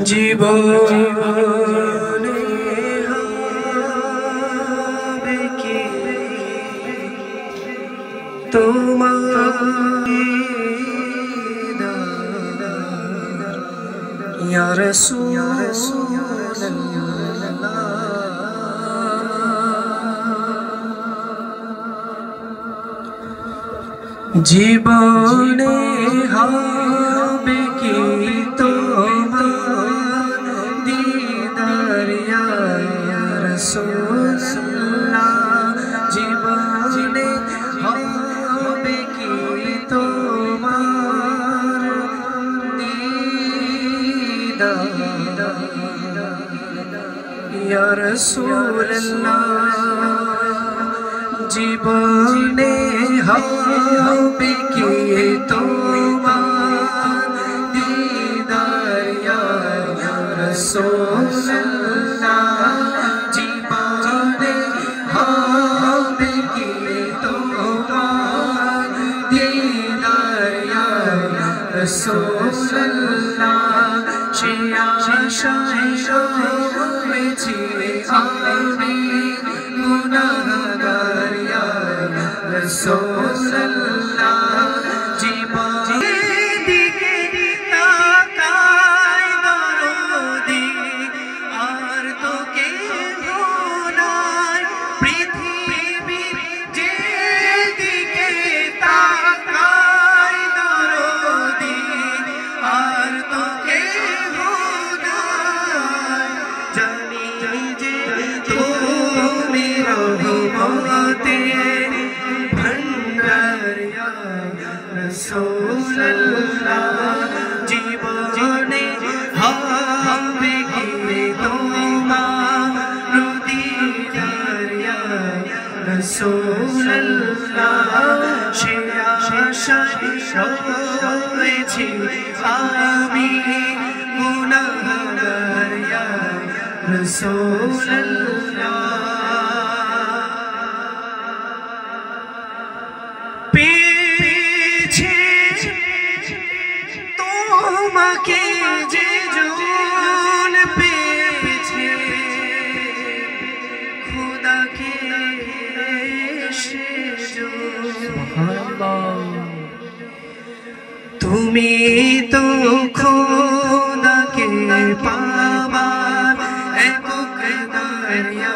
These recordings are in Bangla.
জীবনে হবে কি তোমার ইয়া রাসূলুল্লাহ জীবনে হবে কি তোমার দিদার ইয়া রাসূলুল্লাহ জীবনে হবে কি তোমার দিদার ইয়া রাসূলুল্লাহ জীবনে হবে কি তোমার দিদার ইয়া রাসূলুল্লাহ জীবনে হবে কি তোমার দিদার ইয়া রাসূলুল্লাহ সে আশায় রয়েছি আমি গুনাহগার ইয়া রাসূলুল্লাহ জীবনের দিকে তাকাই দরদি আর তো কেহ নাই পৃথিবীর যেদিকে তাকাই দরদি আর তো কেহ নাই জানি যে তুমি রহমতের ভণ্ডার ইয়া রাসূলুল্লাহ জীবনে হবে কি তোমার দিদার ইয়া রাসূলুল্লাহ সে আশায় রয়েছি আমি গুনাহগার ইয়া রাসূলুল্লাহ পেয়েছি তোমাকে যে জন পেয়েছে খোদাকে সে তুমি তো খোদাকে পাবার একক দয়া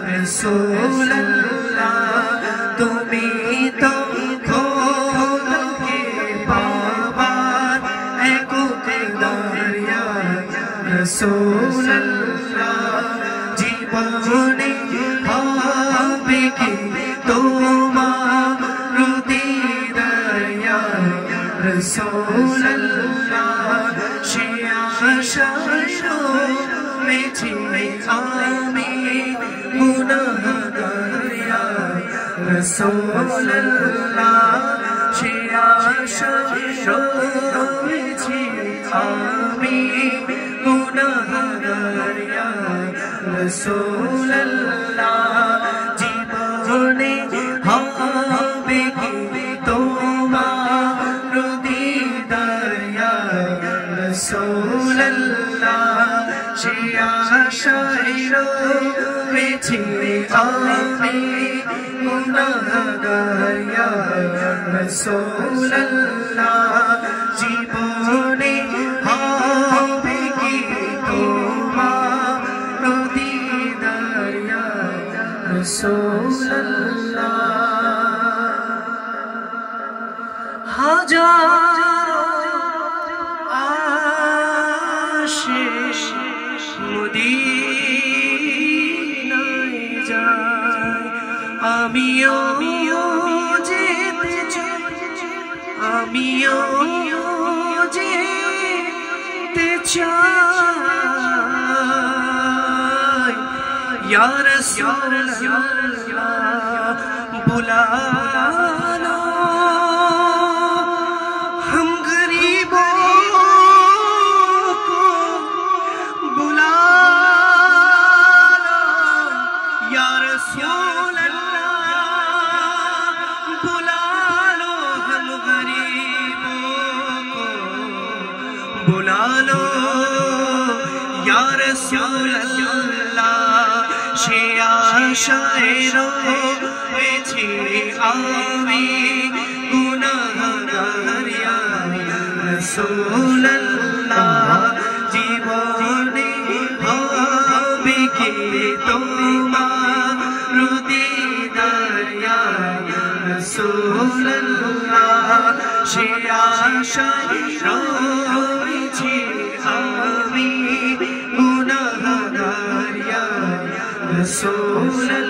রাসূলুল্লাহ তুমি তো খোদাকে পাবার একক দয়া রাসূলুল্লাহ জীবনে হবে কি তোমার দিদার ইয়া রাসূলুল্লাহ সে আশায় রয়েছি আমি গুনাহগার ইয়া রাসূলুল্লাহ সে আশায় রয়েছি আমি গুনাহগার ইয়া রাসূলুল্লাহ জীবনে হবে কি তোমার দিদার ইয়া রাসূলুল্লাহ সে আশায় রয়েছি আমি গুনাহগার ইয়া রাসূলুল্লাহ জীবনে হবে কি তোমার দিদার ইয়া রাসূলুল্লাহ হাজার আশিক মদিনায় যায় আমিও যেতে চাই ইয়া রাসূলুল্লাহ বুলা লো हम गरीबों को बुला लो या रसूलल्लाह बुला लो हम गरीबों को बुला लो या रसूल अल्लाह সে আশায় রয়েছি আমি গুনাহগার ইয়া রাসূল আল্লাহ জীবনে হবে কি তোমার দিদার ইয়া রাসূল আল্লাহ সে আশায় রয়েছি আমি গুনাহগার ইয়া রাসূল